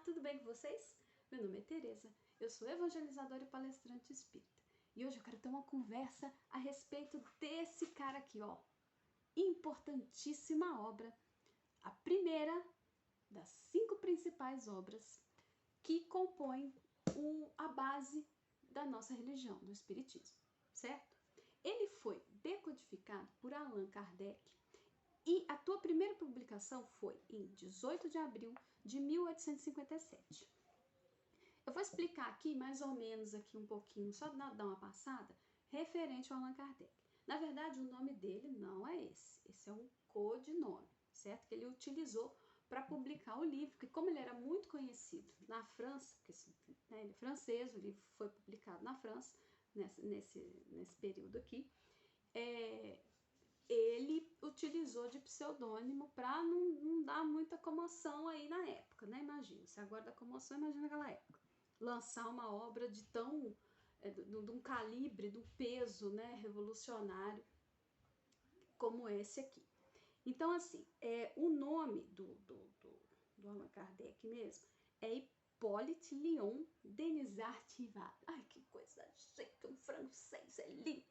tudo bem com vocês? Meu nome é Tereza, eu sou evangelizadora e palestrante espírita. E hoje eu quero ter uma conversa a respeito desse cara aqui, ó. Importantíssima obra, a primeira das 5 principais obras que compõem a base da nossa religião, do espiritismo, certo? Ele foi decodificado por Allan Kardec e a tua primeira publicação foi em 18 de abril de 1857. Eu vou explicar aqui mais ou menos aqui um pouquinho, só dar uma passada, referente ao Allan Kardec. Na verdade, o nome dele não é esse é um codinome, certo? Que ele utilizou para publicar o livro, que como ele era muito conhecido na França, porque ele é francês, o livro foi publicado na França, nesse período aqui, ele utilizou de pseudônimo para não dar muita comoção aí na época, né? Imagina, se agora dá comoção, imagina naquela época. Lançar uma obra de um calibre, do peso, né, revolucionário como esse aqui. Então, assim, o nome do Allan Kardec mesmo é Hippolyte Léon Denisard Rivard. Ai, que coisa chique, um francês, é lindo,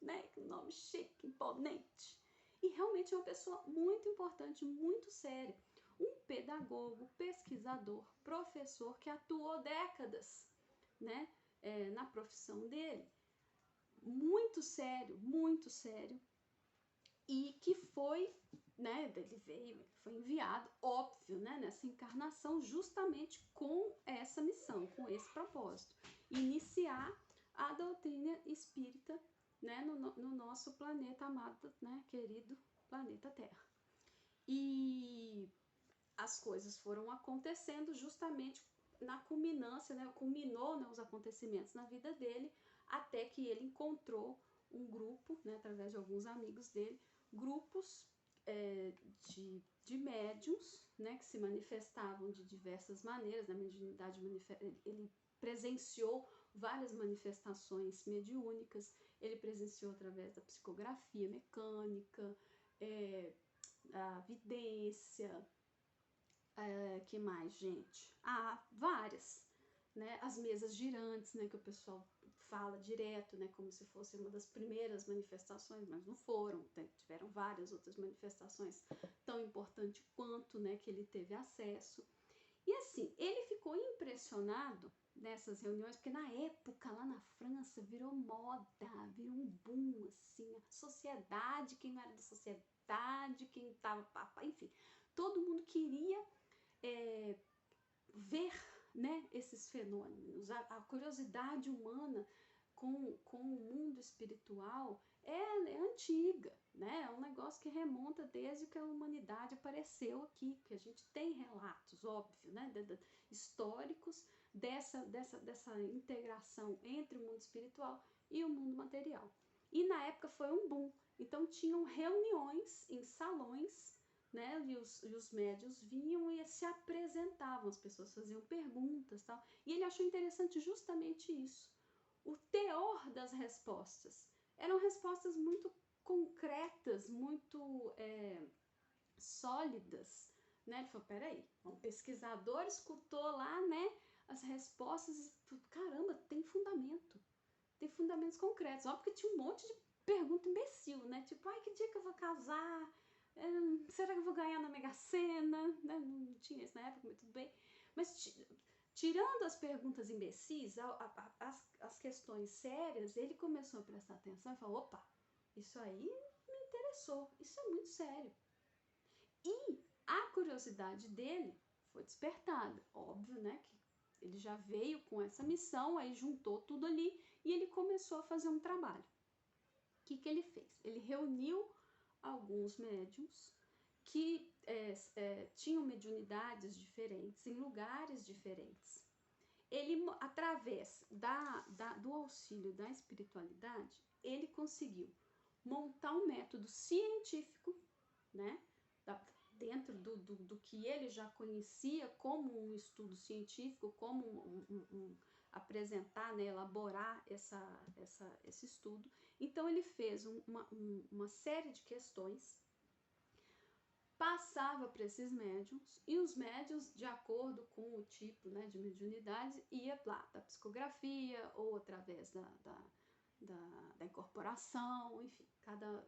né? Que nome chique, imponente. E realmente é uma pessoa muito importante, muito séria. Um pedagogo, pesquisador, professor que atuou décadas, né, na profissão dele. Muito sério, e que foi, né, ele foi enviado, óbvio, né, nessa encarnação justamente com essa missão, com esse propósito, iniciar a doutrina espírita, né, no nosso planeta amado, né, querido planeta Terra. E as coisas foram acontecendo justamente na culminância, né, culminou, né, os acontecimentos na vida dele, até que ele encontrou um grupo, né, através de alguns amigos dele, grupos de médiums, né, que se manifestavam de diversas maneiras. Na mediunidade ele presenciou várias manifestações mediúnicas, ele presenciou através da psicografia mecânica, a vidência, que mais, gente? Várias, né? As mesas girantes, né? Que o pessoal fala direto, né? Como se fosse uma das primeiras manifestações, mas não foram. Tiveram várias outras manifestações tão importantes quanto, né? Que ele teve acesso. E assim, ele ficou impressionado nessas reuniões, porque na época, lá na França, virou moda, virou um boom, assim, a sociedade, quem não era da sociedade, quem tava, enfim, todo mundo queria ver, né, esses fenômenos. A curiosidade humana com o mundo espiritual é antiga, né? É um negócio que remonta desde que a humanidade apareceu aqui, que a gente tem relatos, óbvio, né, históricos dessa integração entre o mundo espiritual e o mundo material. E na época foi um boom. Então tinham reuniões em salões, né, e os médios vinham e se apresentavam, as pessoas faziam perguntas, tal, e ele achou interessante justamente isso. O teor das respostas eram respostas muito concretas, muito sólidas, né? Ele falou, peraí, um pesquisador escutou lá, né, as respostas e falou, caramba, tem fundamento, tem fundamentos concretos. Óbvio que tinha um monte de pergunta imbecil, né? Tipo, ai, que dia que eu vou casar? Será que eu vou ganhar na Mega Sena? Né? Não tinha isso na época, mas tudo bem. Mas tirando as perguntas imbecis, as questões sérias, ele começou a prestar atenção e falou, opa, isso aí me interessou, isso é muito sério. E a curiosidade dele foi despertada, óbvio, né, que ele já veio com essa missão, aí juntou tudo ali e ele começou a fazer um trabalho. O que ele fez? Ele reuniu alguns médiums que tinham mediunidades diferentes, em lugares diferentes. Ele, através do auxílio da espiritualidade, ele conseguiu montar um método científico, né, dentro do que ele já conhecia como um estudo científico, como apresentar, né, elaborar esse estudo. Então ele fez uma série de questões passava para esses médiums, e os médiums, de acordo com o tipo, né, de mediunidade, ia lá da psicografia ou através da incorporação, enfim,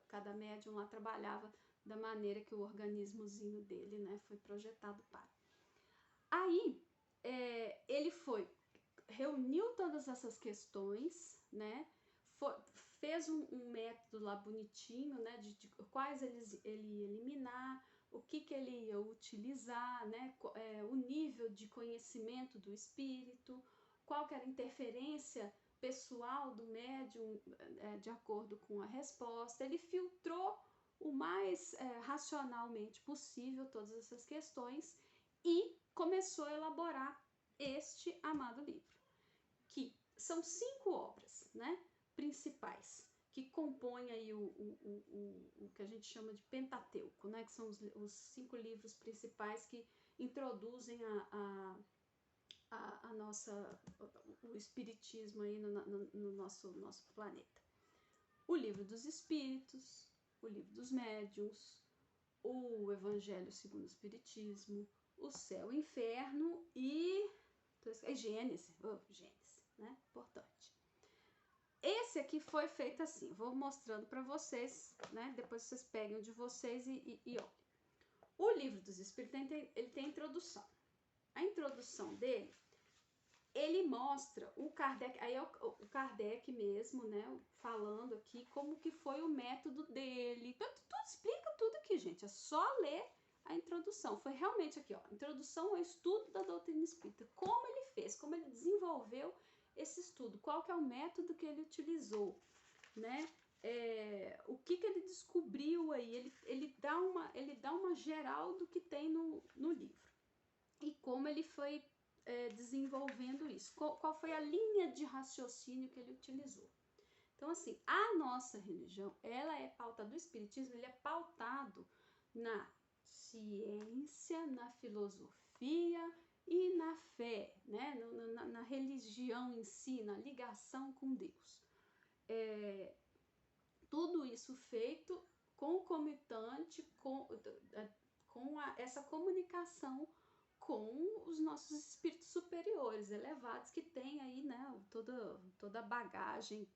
cada médium lá trabalhava da maneira que o organismozinho dele, né, foi projetado para. Aí, ele reuniu todas essas questões, né, fez um método lá bonitinho, né, de quais ele ia eliminar, o que ele ia utilizar, né, o nível de conhecimento do espírito, qual que era a interferência pessoal do médium de acordo com a resposta. Ele filtrou o mais racionalmente possível todas essas questões e começou a elaborar este amado livro, que são 5 obras, né, principais, que compõem aí o que a gente chama de Pentateuco, né, que são os 5 livros principais que introduzem o espiritismo aí no nosso planeta. O Livro dos Espíritos, o Livro dos Médiuns, o Evangelho segundo o Espiritismo, o Céu e o Inferno e Gênesis, né? Importante. Esse aqui foi feito assim, vou mostrando para vocês, né? Depois vocês peguem o de vocês e olhem. O Livro dos Espíritos, ele tem a introdução. A introdução dele, ele mostra o Kardec, aí é o Kardec mesmo, né, falando aqui como que foi o método dele. Tudo explica tudo aqui, gente, é só ler a introdução. Foi realmente aqui, ó, introdução ao estudo da doutrina espírita. Como ele fez, como ele desenvolveu esse estudo, qual que é o método que ele utilizou, né? O que ele descobriu aí, ele dá uma geral do que tem no livro. E como ele foi desenvolvendo isso, qual foi a linha de raciocínio que ele utilizou. Então, assim, a nossa religião, ela é pautada, do espiritismo, ele é pautado na ciência, na filosofia e na fé, né? Na religião em si, na ligação com Deus. Tudo isso feito concomitante com essa comunicação com os nossos espíritos superiores, elevados, que têm aí, né, toda a bagagem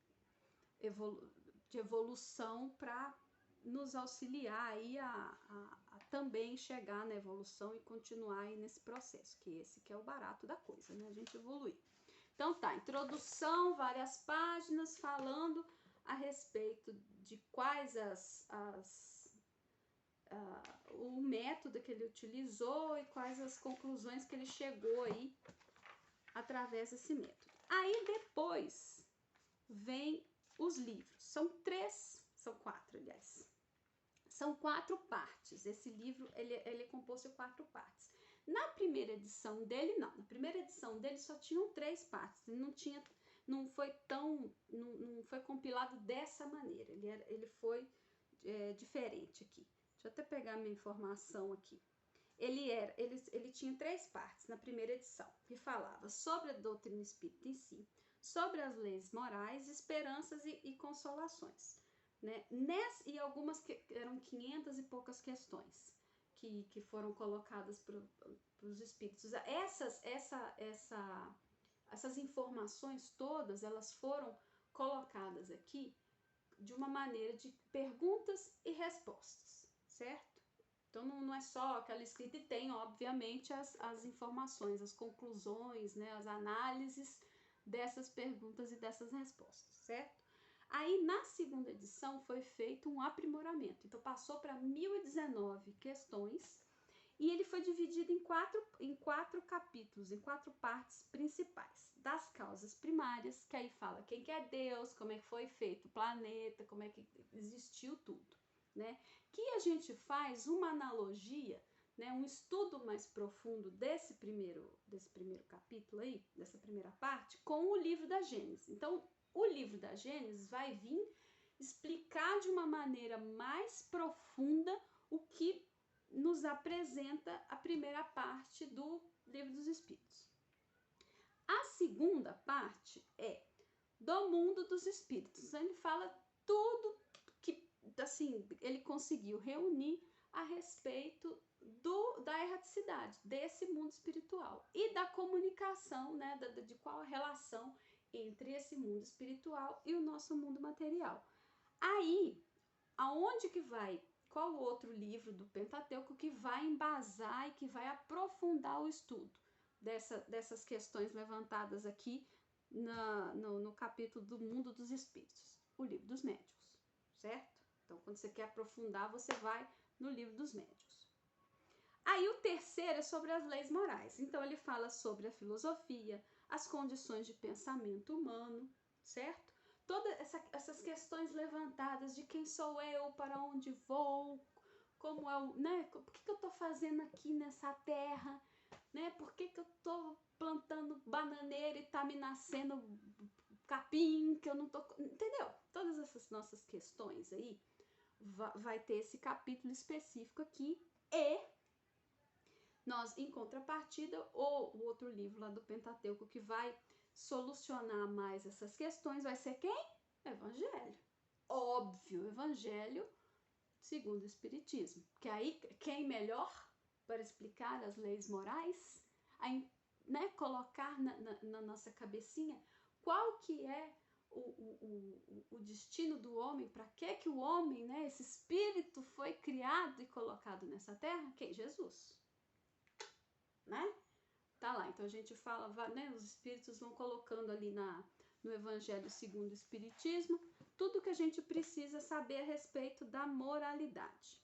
de evolução para nos auxiliar aí a também chegar na evolução e continuar aí nesse processo, que esse que é o barato da coisa, né, a gente evoluir. Então tá, introdução, várias páginas falando a respeito de quais o método que ele utilizou e quais as conclusões que ele chegou aí através desse método. Aí depois vem os livros. São 4, aliás. São 4 partes. Esse livro ele é composto de 4 partes. Na primeira edição dele, não. Na primeira edição dele só tinham 3 partes. Não foi compilado dessa maneira. Ele foi diferente aqui. Deixa eu até pegar minha informação aqui. Ele tinha 3 partes na primeira edição, que falava sobre a doutrina espírita em si, sobre as leis morais, esperanças e consolações, né? E algumas que eram 500 e poucas questões que foram colocadas para os espíritos. Essas informações todas, elas foram colocadas aqui de uma maneira de perguntas e respostas, certo? Então não é só aquela escrita, e tem obviamente as informações, as conclusões, né, as análises dessas perguntas e dessas respostas, certo? Aí na segunda edição foi feito um aprimoramento, então passou para 1019 questões e ele foi dividido em quatro capítulos, em 4 partes principais. Das causas primárias, que aí fala quem que é Deus, como é que foi feito o planeta, como é que existiu tudo, né? Que a gente faz uma analogia, né, um estudo mais profundo desse primeiro capítulo aí, dessa primeira parte, com o livro da Gênesis. Então, o livro da Gênesis vai vir explicar de uma maneira mais profunda o que nos apresenta a primeira parte do Livro dos Espíritos. A segunda parte é do mundo dos espíritos. Ele fala tudo que, assim, ele conseguiu reunir a respeito da erraticidade, desse mundo espiritual e da comunicação, né, de qual a relação entre esse mundo espiritual e o nosso mundo material. Aí, aonde que vai? Qual o outro livro do Pentateuco que vai embasar e que vai aprofundar o estudo dessas questões levantadas aqui no capítulo do mundo dos espíritos? O livro dos médiuns, certo? Então, quando você quer aprofundar, você vai no livro dos médiuns. Aí o terceiro é sobre as leis morais. Então, ele fala sobre a filosofia, as condições de pensamento humano, certo? Todas essas questões levantadas de quem sou eu, para onde vou, como é o, né? Por que eu tô fazendo aqui nessa terra, né? Por que eu tô plantando bananeira e tá me nascendo capim, que eu não tô... Entendeu? Todas essas nossas questões aí, vai ter esse capítulo específico aqui e nós, em contrapartida, ou o outro livro lá do Pentateuco que vai solucionar mais essas questões vai ser quem? Evangelho. Óbvio, Evangelho segundo o Espiritismo. Que aí, quem melhor para explicar as leis morais? Aí, né, colocar na nossa cabecinha qual que é o destino do homem, para que o homem, né, esse espírito foi criado e colocado nessa terra? Quem? Jesus. Né? Tá lá, então a gente fala, né, os espíritos vão colocando ali no Evangelho segundo o Espiritismo, tudo que a gente precisa saber a respeito da moralidade.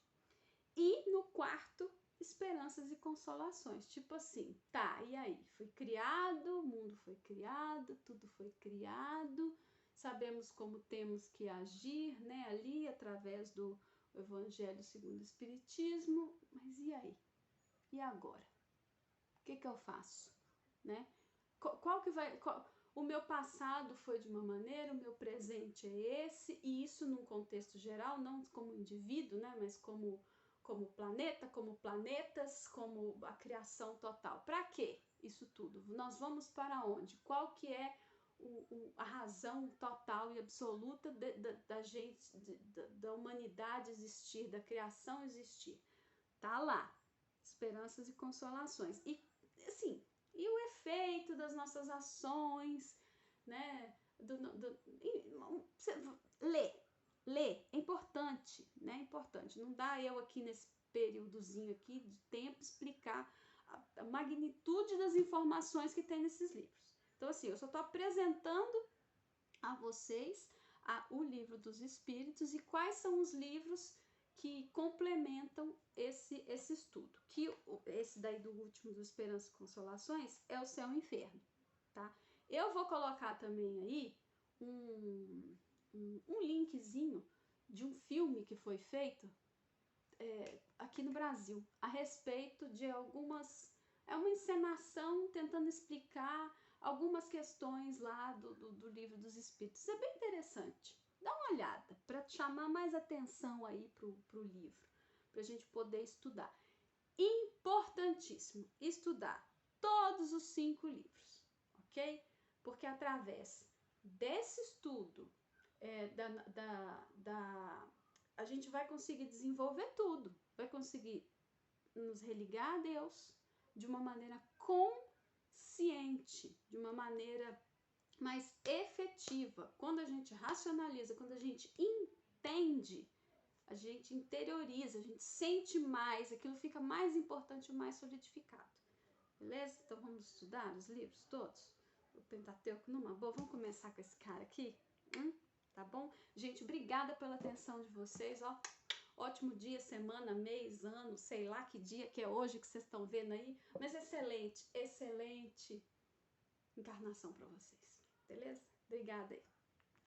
E no quarto, esperanças e consolações, tipo assim, tá, e aí? Foi criado, o mundo foi criado, tudo foi criado, sabemos como temos que agir, né, ali, através do Evangelho segundo o Espiritismo, mas e aí? E agora? O que eu faço, né? Qual que vai... o meu passado foi de uma maneira, o meu presente é esse, e isso num contexto geral, não como indivíduo, né, mas como planeta, como planetas, como a criação total. Para quê isso tudo? Nós vamos para onde? Qual que é a razão total e absoluta da gente, da humanidade existir, da criação existir? Tá lá, esperanças e consolações. E assim, e o efeito das nossas ações, né? Ler, é importante, né? É importante. Não dá eu aqui nesse períodozinho aqui de tempo explicar a magnitude das informações que tem nesses livros. Então, assim, eu só estou apresentando a vocês o livro dos Espíritos e quais são os livros que complementam esse estudo. Que esse daí do último, do Esperança e Consolações, é o Céu e o Inferno, tá? Eu vou colocar também aí um linkzinho de um filme que foi feito aqui no Brasil, a respeito de algumas... É uma encenação tentando explicar algumas questões lá do Livro dos Espíritos. É bem interessante. Dá uma olhada para chamar mais atenção aí pro livro, para a gente poder estudar. Importantíssimo estudar todos os 5 livros, ok? Porque através desse estudo a gente vai conseguir desenvolver tudo, vai conseguir nos religar a Deus de uma maneira consciente, de uma maneira mais efetiva. Quando a gente racionaliza, quando a gente entende, a gente interioriza, a gente sente mais, aquilo fica mais importante e mais solidificado. Beleza? Então vamos estudar os livros todos? O Pentateuco numa boa. Vamos começar com esse cara aqui? Tá bom? Gente, obrigada pela atenção de vocês, ó. Ótimo dia, semana, mês, ano, sei lá que dia que é hoje que vocês estão vendo aí, mas excelente, excelente encarnação para vocês, beleza? Obrigada aí.